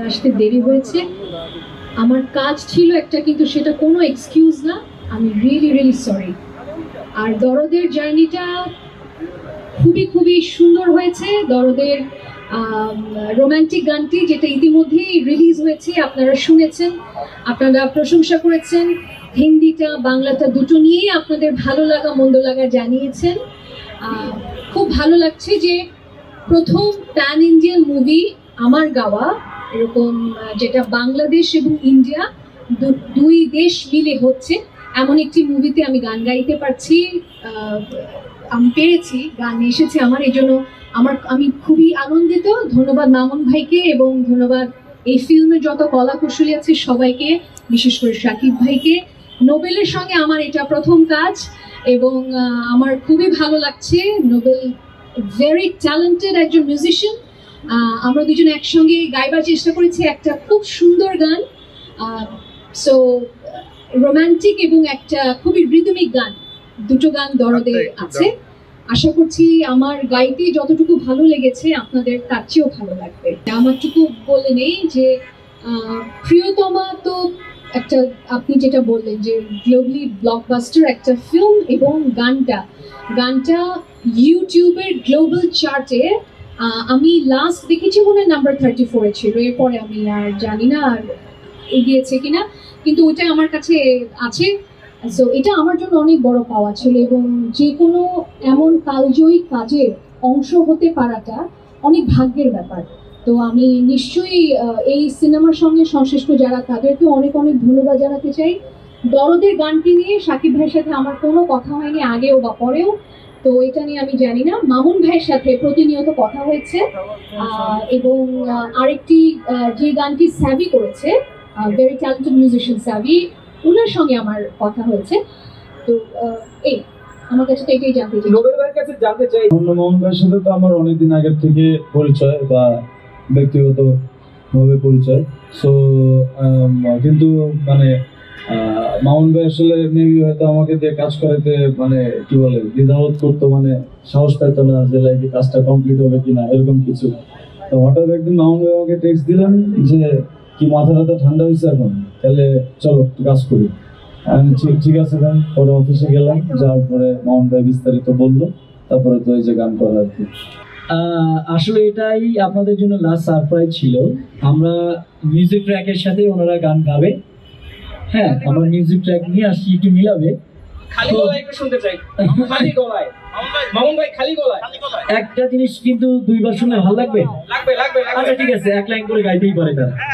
আসতে দেরি হয়েছে, আমার কাজ ছিল একটা, কিন্তু সেটা কোনো এক্সকিউজ না। আমি রিয়েলি সরি। আর দরদের জার্নিটা খুবই খুবই সুন্দর হয়েছে। দরদের রোমান্টিক গানটি যেটা ইতিমধ্যেই রিলিজ হয়েছে, আপনারা শুনেছেন, আপনারা প্রশংসা করেছেন। হিন্দিটা বাংলাটা দুটো নিয়েই আপনাদের ভালো লাগা মন্দ লাগা জানিয়েছেন। খুব ভালো লাগছে যে প্রথম প্যান ইন্ডিয়ান মুভি আমার গাওয়া, এরকম যেটা বাংলাদেশ এবং ইন্ডিয়া দুই দেশ মিলে হচ্ছে, এমন একটি মুভিতে আমি গান গাইতে পারছি। আমি পেরেছি, গান এসেছে আমার, এই জন্য আমি খুবই আনন্দিত। ধন্যবাদ মামুন ভাইকে এবং ধন্যবাদ এই ফিল্মের যত কলা কুশলী আছে সবাইকে, বিশেষ করে শাকিব ভাইকে। নোবেলের সঙ্গে আমার এটা প্রথম কাজ এবং আমার খুবই ভালো লাগছে। নোবেল ভেরি ট্যালেন্টেড একজন মিউজিশিয়ান। আমরা দুজন একসঙ্গে গাইবার চেষ্টা করেছি একটা খুব সুন্দর গান, সো রোমান্টিক এবং একটা খুবই রিদমিক গান, দুটো গান দরদে আছে। আশা করছি আমার গাইতে যতটুকু ভালো লেগেছে আপনাদের তার চেয়েও ভালো লাগবে। আমারটুকু বলে নেই যে প্রিয়তমা তো একটা, আপনি যেটা বললেন যে গ্লোবালি ব্লকবাস্টার একটা ফিল্ম, এবং গানটা ইউটিউবের গ্লোবাল চার্টে আমি লাস্ট দেখেছি মনে হয় নাম্বার 34 ছিল। এরপরে আমি আর জানি না আর এগিয়েছে কিনা, কিন্তু ওটা আমার কাছে আছে। সো এটা আমার জন্য অনেক বড় পাওয়া ছিল, এবং যে কোনো এমন কালজয়ী কাজের অংশ হতে পারাটা অনেক ভাগ্যের ব্যাপার। তো আমি নিশ্চয়ই এই সিনেমার সঙ্গে সংশ্লিষ্ট যারা তাদেরকে অনেক ধন্যবাদ জানাতে চাই। দরদের গানটি নিয়ে শাকিব ভাইয়ের সাথে আমার কোনো কথা হয়নি আগেও বা পরেও, তো এটা নিয়ে আমি জানি না। মামুন ভাইয়ের সাথে প্রতিনিয়ত কথা হয়েছে, এবং আরেকটি যে গানটি স্যাভি করেছে, ভেরি ট্যালেন্টেড মিউজিশিয়ান স্যাভি, ওনার সঙ্গে আমার কথা হয়েছে। তো এই আমার কাছে তো এটাই জানতে চাই। নোবেল ভাইয়ের কাছে জানতে চাই, মামুন ভাইয়ের সাথে তো আমার অনেকদিন আগের থেকে পরিচয় বা ব্যক্তিগত ভাবে পরিচয়। সো কিন্তু মানে মামুন ভাই আসলে মেবি হয়তো আমাকে দিয়ে কাজ করাতে মানে কি বলে দ্বিধাবোধ করতো, মানে সাহস পেত না যে লাইক কাজটা কমপ্লিট হবে কিনা এরকম কিছু। তো হঠাৎ একদিন মামুন ভাই আমাকে টেক্সট দিলেন যে কি মাথাটা ঠান্ডা হয়েছে এখন, তাহলে চলো একটু কাজ করি। আমি ঠিক আছে দেন। পরে অফিসে গেলাম, যাওয়ার পরে মামুন ভাই বিস্তারিত বললো, তারপরে তো এই যে গান করা আর কি। আসলে এটাই আপনাদের জন্য লাস্ট সারপ্রাইজ ছিল। আমরা মিউজিক ট্র্যাকের সাথে ওনারা গান গাবে। হ্যাঁ, আমরা মিউজিক ট্র্যাক নিয়ে আসছি, একটু মিলাবে। খালি গলায় একটু শুনতে চাই, খালি গলায় মামুন ভাই, খালি গলায়। একটা জিনিস কিন্তু দুইবার শুনলে ভালো লাগবে। লাগবে। আচ্ছা ঠিক আছে, এক লাইন করে গাইতেই পারে তারা।